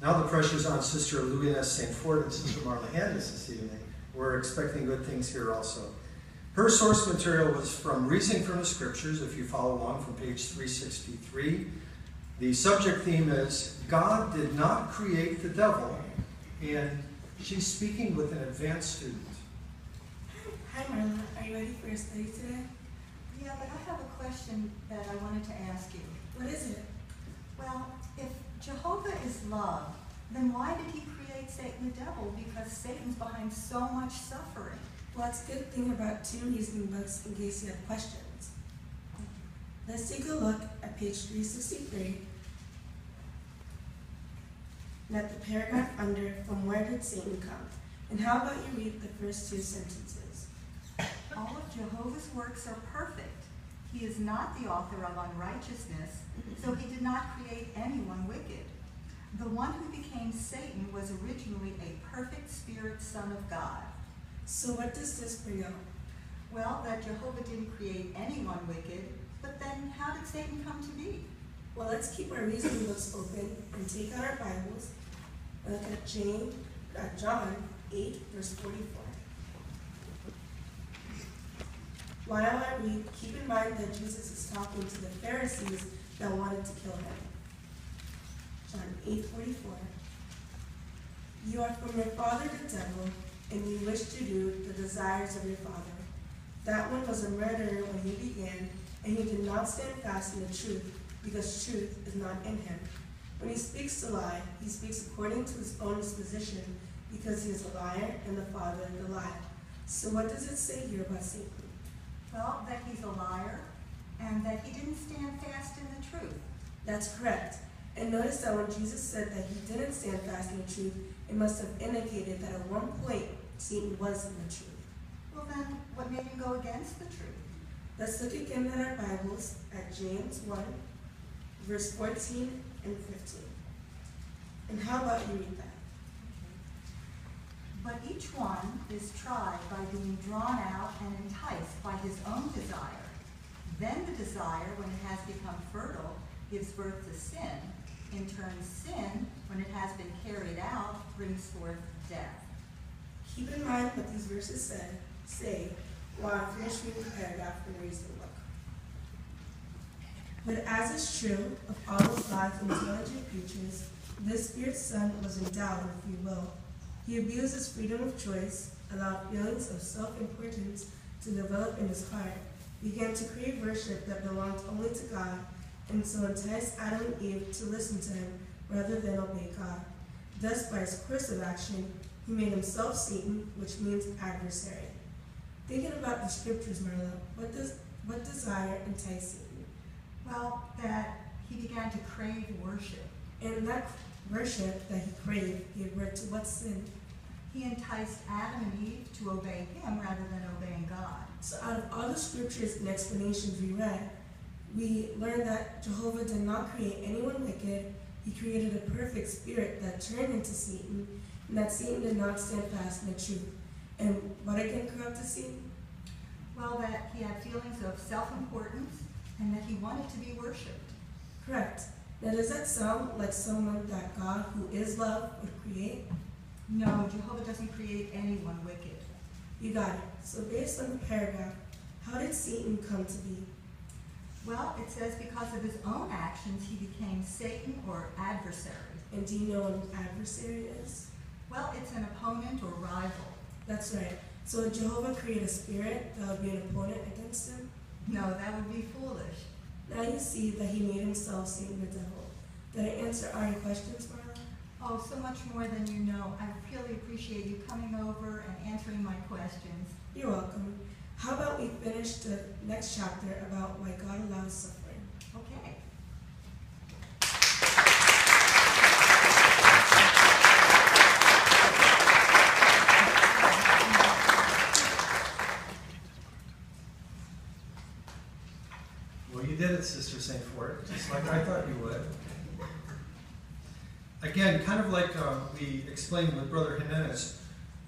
Now the pressure's on Sister Louis St. Ford and Sister Marla Handis this evening. We're expecting good things here also. Her source material was from Reasoning from the Scriptures, if you follow along from page 363. The subject theme is, God did not create the devil, and she's speaking with an advanced student. Hi Marla, are you ready for your study today? Yeah, but I have a question that I wanted to ask you. What is it? Well, if Jehovah is love, then why did he create Satan the devil? Because Satan's behind so much suffering. Well, it's a good thing about 2 reasoning books in case you have questions. Let's take a look at page 363 and at the paragraph under, from where did Satan come? And how about you read the first 2 sentences? All of Jehovah's works are perfect. He is not the author of unrighteousness, so he did not create anyone wicked. The one who became Satan was originally a perfect spirit son of God. So what does this bring out? Well, that Jehovah didn't create anyone wicked, but then how did Satan come to be? Well, let's keep our reasoning books open and take out our Bibles and look at John 8, verse 44. While I read, keep in mind that Jesus is talking to the Pharisees that wanted to kill him. John 8:44. You are from your father the devil, and you wish to do the desires of your father. That one was a murderer when he began, and he did not stand fast in the truth, because truth is not in him. When he speaks a lie, he speaks according to his own disposition, because he is a liar and the father of the lie. So what does it say here about Satan? Well, that he's a liar, and that he didn't stand fast in the truth. That's correct. And notice that when Jesus said that he didn't stand fast in the truth, it must have indicated that at one point Satan was in the truth. Well then, what made him go against the truth? Let's look again at our Bibles at James 1, verse 14 and 15. And how about you read that? But each one is tried by being drawn out and enticed by his own desire. Then the desire, when it has become fertile, gives birth to sin. In turn, sin, when it has been carried out, brings forth death. Keep in mind what these verses say while I finish reading the paragraph from Reasoning Book. But as is true of all of God's intelligent creatures, this Spirit's Son was endowed with free will. He abused his freedom of choice, allowed feelings of self-importance to develop in his heart, began to crave worship that belonged only to God, and so enticed Adam and Eve to listen to him rather than obey God. Thus, by his course of action, he made himself Satan, which means adversary. Thinking about the scriptures, Marla, what desire enticed Satan? Well, that he began to crave worship. And that worship that he craved gave birth to what sin? He enticed Adam and Eve to obey him rather than obeying God. So out of all the scriptures and explanations we read, we learned that Jehovah did not create anyone wicked. He created a perfect spirit that turned into Satan, and that Satan did not stand fast in the truth. And what again corrupted Satan? Well, that he had feelings of self-importance and that he wanted to be worshipped. Correct. Now, does that sound like someone that God, who is love, would create? No, Jehovah doesn't create anyone wicked. You got it. So based on the paragraph, how did Satan come to be? Well, it says because of his own actions, he became Satan or adversary. And do you know what an adversary is? Well, it's an opponent or rival. That's right. So would Jehovah create a spirit that would be an opponent against him? No, that would be foolish. Now you see that he made himself Satan the devil. Did I answer all your questions, Marla? Oh, so much more than you know. I really appreciate you coming over and answering my questions. You're welcome. How about we finish the next chapter about why God allows suffering? Okay. Well, you did it, Sister St. Ford, just like I thought you would. Again, kind of like we explained with Brother Jimenez,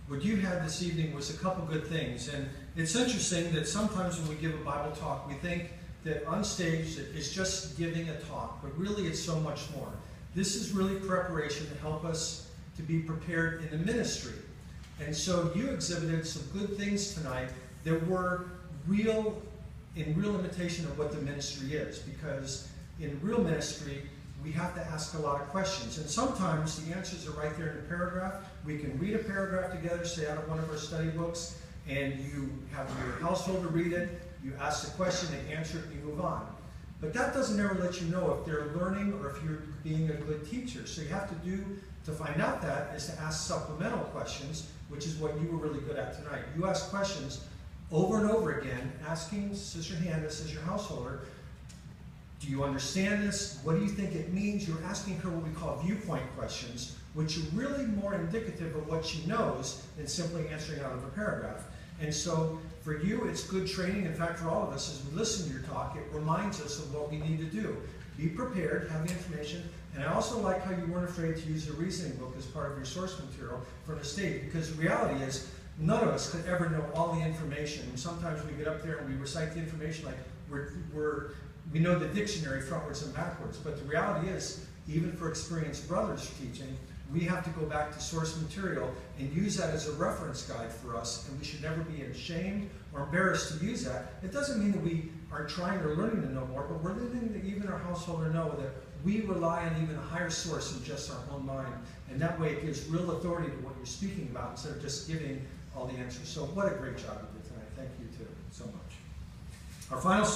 what you had this evening was a couple good things. And it's interesting that sometimes when we give a Bible talk, we think that on stage it's just giving a talk, but really it's so much more. This is really preparation to help us to be prepared in the ministry. And so you exhibited some good things tonight that were real imitation of what the ministry is, because in real ministry, we have to ask a lot of questions. And sometimes the answers are right there in the paragraph. We can read a paragraph together, say out of one of our study books, and you have your householder read it, you ask the question, they answer it, and you move on. But that doesn't ever let you know if they're learning or if you're being a good teacher. So you have to do, to find out that, is to ask supplemental questions, which is what you were really good at tonight. You ask questions over and over again, asking Sister Candace as your householder, do you understand this? What do you think it means? You're asking her what we call viewpoint questions, which are really more indicative of what she knows than simply answering out of a paragraph. And so for you, it's good training. In fact, for all of us, as we listen to your talk, it reminds us of what we need to do. Be prepared, have the information, and I also like how you weren't afraid to use a reasoning book as part of your source material from the state, because the reality is, none of us could ever know all the information. And sometimes we get up there and we recite the information like we know the dictionary frontwards and backwards. But the reality is, even for experienced brothers teaching, we have to go back to source material and use that as a reference guide for us, and we should never be ashamed or embarrassed to use that. It doesn't mean that we aren't trying or learning to know more, but we're letting even our householder know that we rely on even a higher source than just our own mind. And that way it gives real authority to what you're speaking about instead of just giving all the answers. So what a great job you did tonight. Thank you too so much. Our final